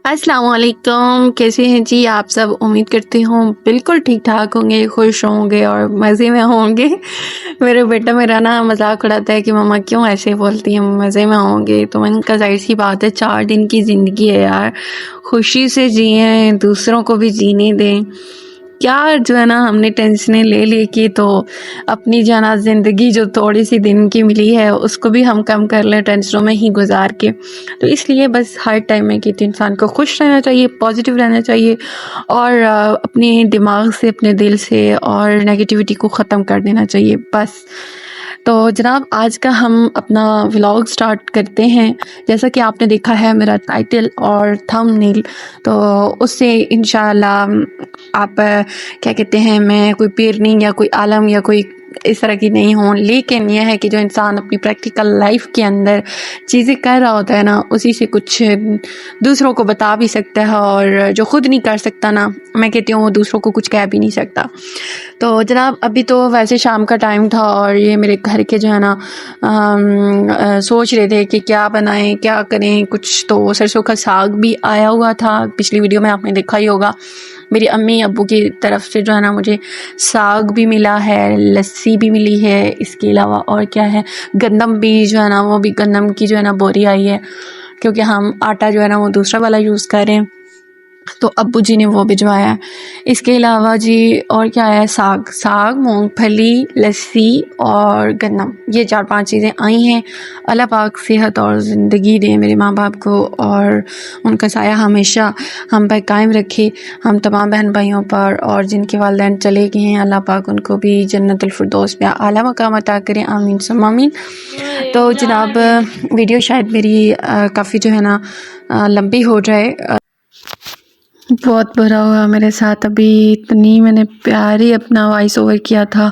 السلام علیکم، کیسے ہیں جی آپ سب؟ امید کرتی ہوں بالکل ٹھیک ٹھاک ہوں گے، خوش ہوں گے اور مزے میں ہوں گے۔ میرا بیٹا میرا نا مذاق اڑاتا ہے کہ ماما کیوں ایسے بولتی ہیں، مزے میں ہوں گے؟ تو میں نے کہا ظاہر سی بات ہے، 4 دن کی زندگی ہے یار، خوشی سے جئیں، دوسروں کو بھی جینے دیں۔ کیا جو ہے نا ہم نے ٹینشنیں لے لے کے تو اپنی جو ہے نا زندگی جو تھوڑی سی دن کی ملی ہے اس کو بھی ہم کم کر لیں ٹینشنوں میں ہی گزار کے۔ تو اس لیے بس ہر ٹائم میں کہتی ہوں انسان کو خوش رہنا چاہیے، پازیٹیو رہنا چاہیے، اور اپنے دماغ سے، اپنے دل سے اور نیگیٹیوٹی کو ختم کر دینا چاہیے بس۔ تو جناب آج کا ہم اپنا ولاگ سٹارٹ کرتے ہیں۔ جیسا کہ آپ نے دیکھا ہے میرا ٹائٹل اور تھم نیل، تو اس سے انشاءاللہ آپ کیا کہتے ہیں، میں کوئی پیرنی یا کوئی عالم یا کوئی اس طرح کی نہیں ہوں، لیکن یہ ہے کہ جو انسان اپنی پریکٹیکل لائف کے اندر چیزیں کر رہا ہوتا ہے نا، اسی سے کچھ دوسروں کو بتا بھی سکتا ہے، اور جو خود نہیں کر سکتا نا، میں کہتی ہوں وہ دوسروں کو کچھ کہہ بھی نہیں سکتا۔ تو جناب ابھی تو ویسے شام کا ٹائم تھا اور یہ میرے گھر کے جو ہے نا سوچ رہے تھے کہ کیا بنائیں، کیا کریں کچھ، تو سرسوں کا ساگ بھی آیا ہوا تھا، پچھلی ویڈیو میں آپ نے دیکھا ہی ہوگا۔ میری امی ابو کی طرف سے جو ہے نا مجھے ساگ بھی ملا ہے، لسی بھی ملی ہے، اس کے علاوہ اور کیا ہے، گندم بھی جو ہے نا، وہ بھی گندم کی جو ہے نا بوری آئی ہے، کیونکہ ہم آٹا جو ہے نا وہ دوسرا والا یوز کر رہے ہیں، تو ابو جی نے وہ بھجوایا ہے۔ اس کے علاوہ جی اور کیا ہے، ساگ، مونگ پھلی، لسی اور گندم، یہ 4-5 چیزیں آئی ہیں۔ اللہ پاک صحت اور زندگی دے میرے ماں باپ کو، اور ان کا سایہ ہمیشہ ہم پر قائم رکھے، ہم تمام بہن بھائیوں پر، اور جن کے والدین چلے گئے ہیں اللہ پاک ان کو بھی جنت الفردوس میں اعلیٰ مقام عطا کریں، آمین ثم آمین۔ تو جناب ویڈیو شاید میری کافی جو ہے نا لمبی ہو جائے، بہت برا ہوا میرے ساتھ، ابھی اتنی میں نے پیاری اپنا وائس اوور کیا تھا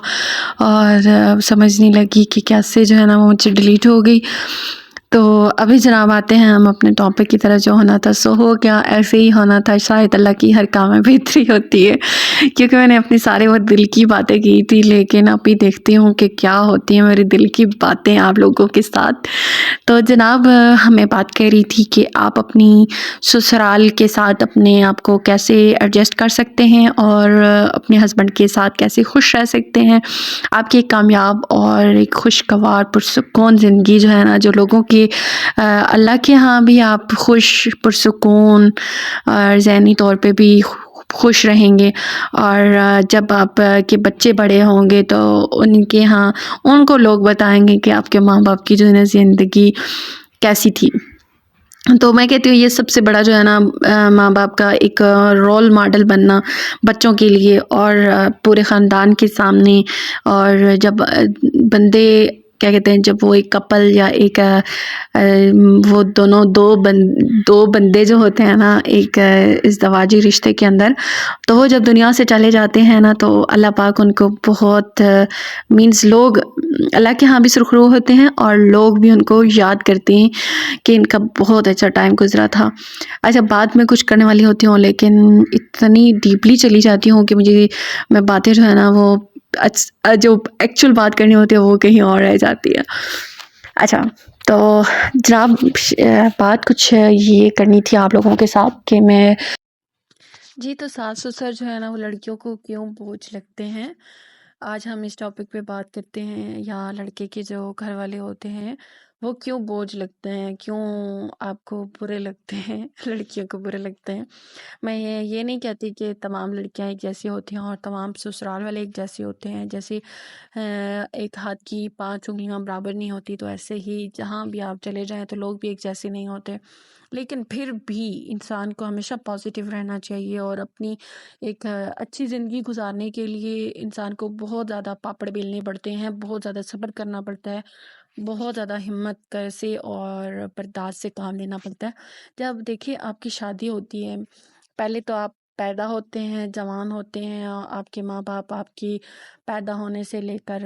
اور سمجھ نہیں لگی کہ کیسے جو ہے نا وہ مجھ سے ڈیلیٹ ہو گئی۔ تو ابھی جناب آتے ہیں ہم اپنے ٹاپک کی طرف، جو ہونا تھا سو ہو گیا، ایسے ہی ہونا تھا، شاید اللہ کی ہر کام میں بہتری ہوتی ہے، کیونکہ میں نے اپنی سارے وہ دل کی باتیں کی تھی، لیکن ابھی دیکھتی ہوں کہ کیا ہوتی ہیں میری دل کی باتیں آپ لوگوں کے ساتھ۔ تو جناب ہمیں بات کر رہی تھی کہ آپ اپنی سسرال کے ساتھ اپنے آپ کو کیسے ایڈجسٹ کر سکتے ہیں اور اپنے ہسبینڈ کے ساتھ کیسے خوش رہ سکتے ہیں۔ آپ کی ایک کامیاب اور ایک خوشگوار پرسکون زندگی جو ہے نا، جو لوگوں کی اللہ کے ہاں بھی آپ خوش پرسکون اور ذہنی طور پہ بھی خوش رہیں گے، اور جب آپ کے بچے بڑے ہوں گے تو ان کے ہاں ان کو لوگ بتائیں گے کہ آپ کے ماں باپ کی جو ہے نا زندگی کیسی تھی۔ تو میں کہتی ہوں یہ سب سے بڑا جو ہے نا ماں باپ کا ایک رول ماڈل بننا بچوں کے لیے اور پورے خاندان کے سامنے، اور جب بندے کیا کہتے ہیں، جب وہ ایک کپل یا ایک وہ دو بندے جو ہوتے ہیں نا ایک ازدواجی رشتے کے اندر، تو وہ جب دنیا سے چلے جاتے ہیں نا، تو اللہ پاک ان کو بہت مینز لوگ اللہ کے ہاں بھی سرخرو ہوتے ہیں اور لوگ بھی ان کو یاد کرتے ہیں کہ ان کا بہت اچھا ٹائم گزرا تھا۔ اچھا بعد میں کچھ کرنے والی ہوتی ہوں، لیکن اتنی ڈیپلی چلی جاتی ہوں کہ میں باتیں جو ہے نا وہ جو ایکچول بات کرنی ہوتی ہے وہ کہیں اور رہ جاتی ہے۔ اچھا تو جناب بات کچھ یہ کرنی تھی آپ لوگوں کے ساتھ کہ میں جی، تو ساس سسر جو ہے نا وہ لڑکیوں کو کیوں بوجھ لگتے ہیں، آج ہم اس ٹاپک پہ بات کرتے ہیں، یا لڑکے کے جو گھر والے ہوتے ہیں وہ کیوں بوجھ لگتے ہیں، کیوں آپ کو برے لگتے ہیں، لڑکیوں کو برے لگتے ہیں۔ میں یہ نہیں کہتی کہ تمام لڑکیاں ایک جیسی ہوتی ہیں اور تمام سسرال والے ایک جیسے ہوتے ہیں، جیسے ایک ہاتھ کی 5 انگلیاں برابر نہیں ہوتی، تو ایسے ہی جہاں بھی آپ چلے جائیں تو لوگ بھی ایک جیسے نہیں ہوتے، لیکن پھر بھی انسان کو ہمیشہ پازیٹیو رہنا چاہیے، اور اپنی ایک اچھی زندگی گزارنے کے لیے انسان کو بہت زیادہ پاپڑ بیلنے پڑتے ہیں، بہت زیادہ صبر کرنا پڑتا ہے، بہت زیادہ ہمت سے اور برداشت سے کام لینا پڑتا ہے۔ جب دیکھیے آپ کی شادی ہوتی ہے، پہلے تو آپ پیدا ہوتے ہیں، جوان ہوتے ہیں، آپ کے ماں باپ آپ کی پیدا ہونے سے لے کر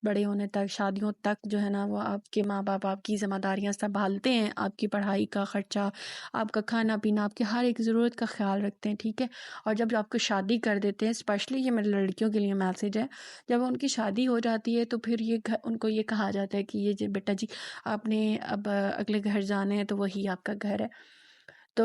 بڑے ہونے تک، شادیوں تک جو ہے نا وہ آپ کے ماں باپ آپ کی ذمہ داریاں سنبھالتے ہیں، آپ کی پڑھائی کا خرچہ، آپ کا کھانا پینا، آپ کی ہر ایک ضرورت کا خیال رکھتے ہیں، ٹھیک ہے۔ اور جب آپ کو شادی کر دیتے ہیں، اسپیشلی یہ میرے لڑکیوں کے لیے میسیج ہے، جب ان کی شادی ہو جاتی ہے تو پھر ان کو یہ کہا جاتا ہے کہ یہ جی بیٹا جی آپ نے اب اگلے گھر جانا ہے تو وہی آپ کا گھر ہے۔ تو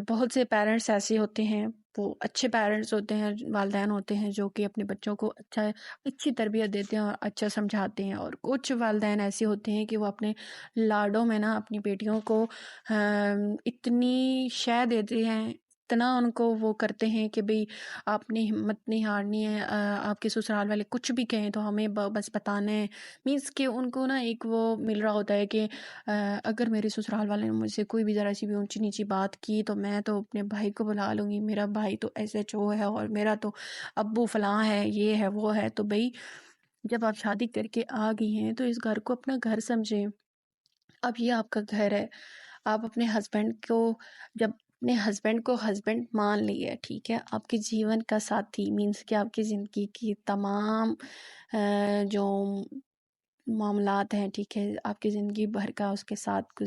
بہت سے پیرنٹس ایسے ہوتے ہیں، وہ اچھے پیرنٹس ہوتے ہیں، والدین ہوتے ہیں جو کہ اپنے بچوں کو اچھی تربیت دیتے ہیں اور اچھا سمجھاتے ہیں، اور کچھ والدین ایسے ہوتے ہیں کہ وہ اپنے لاڈوں میں نا اپنی بیٹیوں کو اتنی شے دیتے ہیں، اتنا ان کو وہ کرتے ہیں کہ بھئی آپ نے ہمت نہیں ہارنی ہے، آپ کے سسرال والے کچھ بھی کہیں تو ہمیں بس بتانا ہے، مینس کہ ان کو نا ایک وہ مل رہا ہوتا ہے کہ اگر میرے سسرال والے نے مجھ سے کوئی بھی ذرا سی بھی اونچی نیچی بات کی تو میں تو اپنے بھائی کو بلا لوں گی، میرا بھائی تو ایس ایچ او ہے اور میرا تو ابو فلاں ہے، یہ ہے وہ ہے۔ تو بھئی جب آپ شادی کر کے آ گئی ہیں تو اس گھر کو اپنا گھر سمجھیں، اب یہ آپ کا گھر ہے۔ آپ اپنے ہسبینڈ کو جب اپنے ہسبینڈ کو ہسبینڈ مان لیے، ٹھیک ہے، آپ کے جیون کا ساتھی، مینس کہ آپ کی زندگی کی تمام جو معاملات ہیں، ٹھیک ہے، آپ کی زندگی بھر کا اس کے ساتھ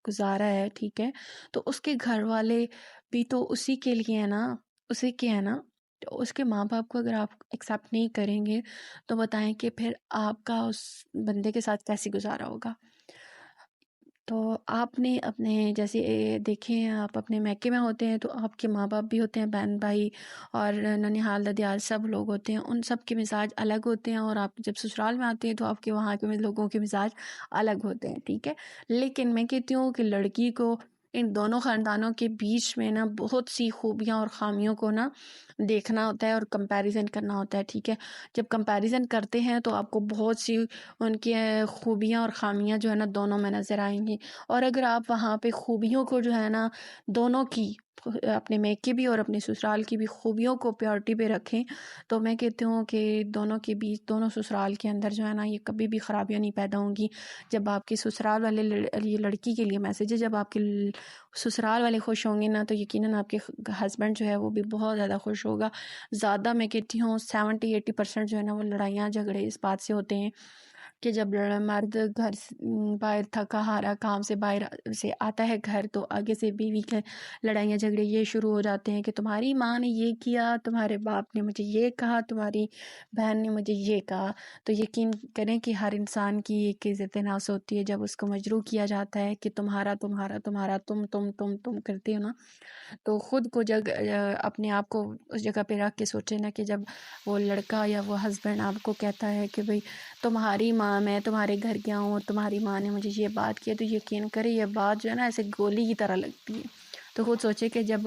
گزارا ہے، ٹھیک ہے، تو اس کے گھر والے بھی تو اسی کے لیے ہیں نا، اسی کے ہیں نا۔ تو اس کے ماں باپ کو اگر آپ ایکسیپٹ نہیں کریں گے تو بتائیں کہ پھر آپ کا اس بندے کے ساتھ کیسے گزارا ہوگا۔ تو آپ نے اپنے جیسے دیکھیں آپ اپنے میکے میں ہوتے ہیں تو آپ کے ماں باپ بھی ہوتے ہیں، بہن بھائی اور ننیحال ددیال سب لوگ ہوتے ہیں، ان سب کے مزاج الگ ہوتے ہیں، اور آپ جب سسرال میں آتے ہیں تو آپ کے وہاں کے لوگوں کے مزاج الگ ہوتے ہیں، ٹھیک ہے۔ لیکن میں کہتی ہوں کہ لڑکی کو ان دونوں خاندانوں کے بیچ میں نا بہت سی خوبیاں اور خامیوں کو نا دیکھنا ہوتا ہے اور کمپیریزن کرنا ہوتا ہے، ٹھیک ہے۔ جب کمپیریزن کرتے ہیں تو آپ کو بہت سی ان کی خوبیاں اور خامیاں جو ہے نا دونوں میں نظر آئیں گی، اور اگر آپ وہاں پہ خوبیوں کو جو ہے نا دونوں کی، اپنے میکے بھی اور اپنے سسرال کی بھی خوبیوں کو پیورٹی پہ رکھیں تو میں کہتی ہوں کہ دونوں کے بیچ، دونوں سسرال کے اندر جو ہے نا یہ کبھی بھی خرابیاں نہیں پیدا ہوں گی۔ جب آپ کے سسرال والے یہ لڑکی کے لیے میسیج ہے، جب آپ کے سسرال والے خوش ہوں گے نا تو یقیناً آپ کے ہسبینڈ جو ہے وہ بھی بہت زیادہ خوش ہوگا۔ زیادہ میں کہتی ہوں 70-80% جو ہے نا وہ لڑائیاں جھگڑے اس بات سے ہوتے ہیں کہ جب مرد گھر باہر تھکا ہارا کام سے باہر سے آتا ہے گھر تو آگے سے بیوی کے لڑائیاں جھگڑے یہ شروع ہو جاتے ہیں کہ تمہاری ماں نے یہ کیا، تمہارے باپ نے مجھے یہ کہا، تمہاری بہن نے مجھے یہ کہا۔ تو یقین کریں کہ ہر انسان کی ایک عزت نفس ہوتی ہے، جب اس کو مجروح کیا جاتا ہے کہ تمہارا تمہارا تمہارا تم کرتے ہو نا، تو خود کو اپنے آپ کو اس جگہ پہ رکھ کے سوچے نا کہ جب وہ لڑکا یا وہ ہسبینڈ آپ کو کہتا ہے کہ بھئی تمہاری ماں، میں تمہارے گھر گیا ہوں اور تمہاری ماں نے مجھے یہ بات کی، تو یقین کرے یہ بات جو ہے نا ایسے گولی کی طرح لگتی ہے۔ تو خود سوچے کہ جب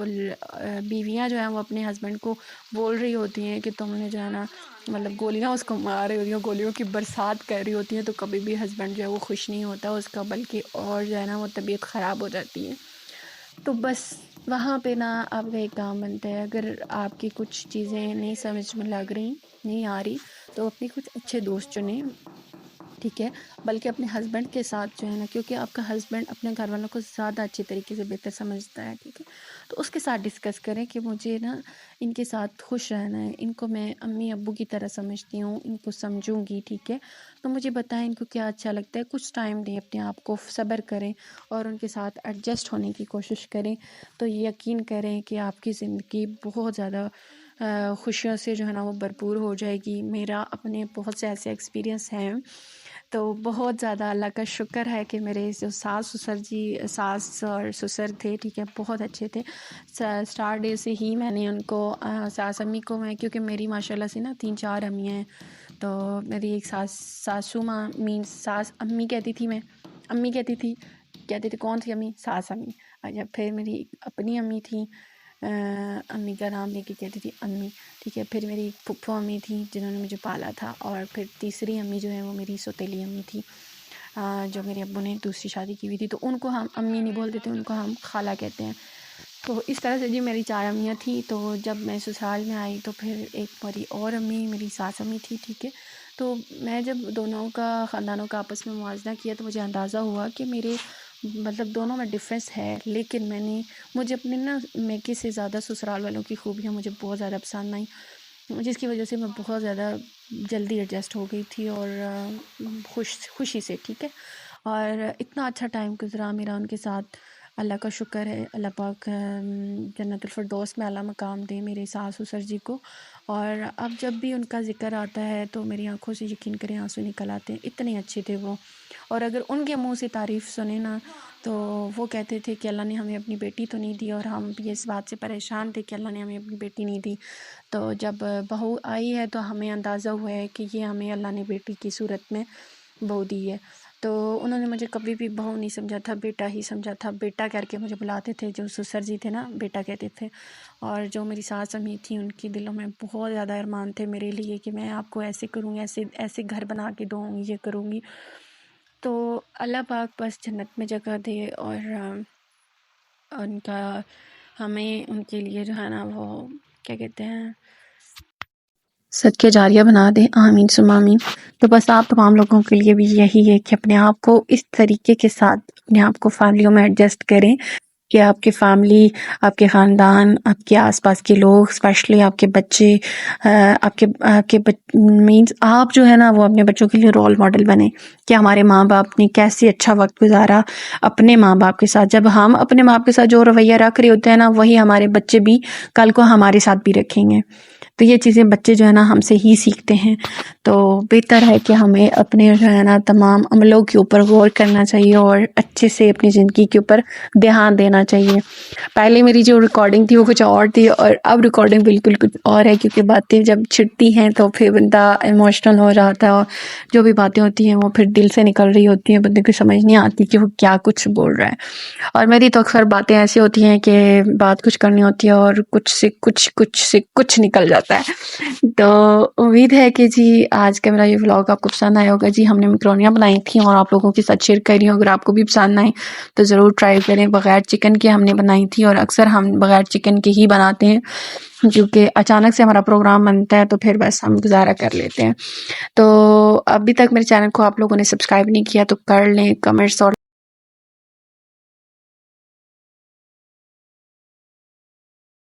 بیویاں جو ہیں وہ اپنے ہسبینڈ کو بول رہی ہوتی ہیں کہ تم نے جو ہے نا مطلب گولیاں اس کو مار رہی ہوتی ہیں، گولیوں کی برسات کر رہی ہوتی ہیں، تو کبھی بھی ہسبینڈ جو ہے وہ خوش نہیں ہوتا اس کا، بلکہ اور جو ہے نا وہ طبیعت خراب ہو جاتی ہے۔ تو بس وہاں پہ نا آپ کا ایک کام بنتا ہے، اگر آپ کی کچھ چیزیں نہیں سمجھ میں لگ رہی، نہیں آ رہی، تو اپنے کچھ اچھے دوست چنیں، ٹھیک ہے، بلکہ اپنے ہسبینڈ کے ساتھ جو ہے نا، کیونکہ آپ کا ہسبینڈ اپنے گھر والوں کو زیادہ اچھے طریقے سے بہتر سمجھتا ہے، ٹھیک ہے، تو اس کے ساتھ ڈسکس کریں کہ مجھے نا ان کے ساتھ خوش رہنا ہے، ان کو میں امی ابو کی طرح سمجھتی ہوں، ان کو سمجھوں گی، ٹھیک ہے، تو مجھے بتائیں ان کو کیا اچھا لگتا ہے، کچھ ٹائم دیں اپنے آپ کو، صبر کریں اور ان کے ساتھ ایڈجسٹ ہونے کی کوشش کریں، تو یقین کریں کہ آپ کی زندگی بہت زیادہ خوشیوں سے جو ہے نا وہ بھرپور ہو جائے گی۔ میرا اپنے بہت سے ایسے ایکسپیرینس ہیں، تو بہت زیادہ اللہ کا شکر ہے کہ میرے جو ساس اور سسر تھے، ٹھیک ہے، بہت اچھے تھے۔ اسٹارٹ ڈے سے ہی میں نے ان کو ساس امی کو میں، کیونکہ میری ماشاءاللہ سے نا 3-4 امیاں ہیں، تو میری ایک ساسو ماں مینس ساس امی کہتی تھی، میں امی کہتی تھی، کہتے تھے کون تھی امی؟ ساس امی۔ اچھا، پھر میری اپنی امی تھی، امی کا نام لے کے کہتی تھی امی، ٹھیک ہے، پھر میری پھپھو امی تھی جنہوں نے مجھے پالا تھا، اور پھر تیسری امی جو ہے وہ میری سوتیلی امی تھی، جو میرے ابو نے دوسری شادی کی ہوئی تھی، تو ان کو ہم امی نہیں بولتے تھے، ان کو ہم خالہ کہتے ہیں۔ تو اس طرح سے جی میری 4 امیاں تھیں، تو جب میں سسرال میں آئی تو پھر ایک میری اور امی میری ساس امی تھی، ٹھیک ہے، تو میں جب دونوں کا خاندانوں کا آپس میں موازنہ کیا تو مجھے اندازہ ہوا کہ میرے مطلب دونوں میں ڈفرینس ہے، لیکن مجھے اپنے نا میکے سے زیادہ سسرال والوں کی خوبیاں مجھے بہت زیادہ پسند آئیں، جس کی وجہ سے میں بہت زیادہ جلدی ایڈجسٹ ہو گئی تھی، اور خوشی سے، ٹھیک ہے، اور اتنا اچھا ٹائم گزرا میرا ان کے ساتھ۔ اللہ کا شکر ہے، اللہ پاک جنت الفردوس میں اعلیٰ مقام دے میرے ساس سسر جی کو۔ اور اب جب بھی ان کا ذکر آتا ہے تو میری آنکھوں سے یقین کریں آنسو نکل آتے ہیں، اتنے اچھے تھے وہ۔ اور اگر ان کے منہ سے تعریف سنیں نا تو وہ کہتے تھے کہ اللہ نے ہمیں اپنی بیٹی تو نہیں دی، اور ہم بھی اس بات سے پریشان تھے کہ اللہ نے ہمیں اپنی بیٹی نہیں دی۔ تو جب بہو آئی ہے تو ہمیں اندازہ ہوا ہے کہ یہ ہمیں اللہ نے بیٹی کی صورت میں بہو دی ہے۔ تو انہوں نے مجھے کبھی بھی بہو نہیں سمجھا تھا، بیٹا ہی سمجھا تھا، بیٹا کر کے مجھے بلاتے تھے، جو سسر جی تھے نا بیٹا کہتے تھے۔ اور جو میری ساس امی تھیں ان کی دلوں میں بہت زیادہ ارمان تھے میرے لیے کہ میں آپ کو ایسے کروں گی، ایسے گھر بنا کے دوں گی، یہ کروں گی۔ تو اللہ پاک بس جنت میں جگہ دے، اور ان کا ہمیں ان کے لیے جو ہے نا وہ کیا کہتے ہیں صدقہ جاریہ بنا دے، آمین ثم آمین۔ تو بس آپ تمام لوگوں کے لیے بھی یہی ہے کہ اپنے آپ کو اس طریقے کے ساتھ اپنے آپ کو فیملیوں میں ایڈجسٹ کریں کہ آپ کی فیملی، آپ کے خاندان، آپ کے آس پاس کے لوگ، اسپیشلی آپ کے بچے، آپ کے مینس آپ جو ہے نا وہ اپنے بچوں کے لیے رول ماڈل بنیں کہ ہمارے ماں باپ نے کیسے اچھا وقت گزارا اپنے ماں باپ کے ساتھ۔ جب ہم اپنے ماں باپ کے ساتھ جو رویہ رکھ رہے ہوتے ہیں نا، وہی ہمارے بچے بھی کل کو ہمارے ساتھ بھی رکھیں گے۔ تو یہ چیزیں بچے جو ہے نا ہم سے ہی سیکھتے ہیں۔ تو بہتر ہے کہ ہمیں اپنے جو ہے نا تمام عملوں کے اوپر غور کرنا چاہیے اور اچھے سے اپنی زندگی کے اوپر دھیان دینا چاہیے۔ پہلے میری جو ریکارڈنگ تھی وہ کچھ اور تھی، اور اب ریکارڈنگ بالکل کچھ اور ہے، کیونکہ باتیں جب چھٹتی ہیں تو پھر بندہ ایموشنل ہو جاتا ہے، اور جو بھی باتیں ہوتی ہیں وہ پھر دل سے نکل رہی ہوتی ہیں، بندے کو سمجھ نہیں آتی کہ وہ کیا کچھ بول رہا ہے۔ اور میری تو اکثر باتیں ایسی ہوتی ہیں کہ بات کچھ کرنی ہوتی ہے اور کچھ نکل جاتا ہے۔ تو امید ہے کہ جی آج کا میرا یہ ولاگ آپ کو پسند آیا ہوگا۔ جی ہم نے میکرونیاں بنائی تھیں اور آپ لوگوں کے ساتھ شیئر کر رہی ہوں، اگر آپ کو بھی پسند آئیں تو ضرور ٹرائی کریں۔ بغیر چکن کے ہم نے بنائی تھی، اور اکثر ہم بغیر چکن کے ہی بناتے ہیں کیونکہ اچانک سے ہمارا پروگرام بنتا ہے تو پھر بس ہم گزارا کر لیتے ہیں۔ تو ابھی تک میرے چینل کو آپ لوگوں نے سبسکرائب نہیں کیا تو کر لیں، کمنٹس اور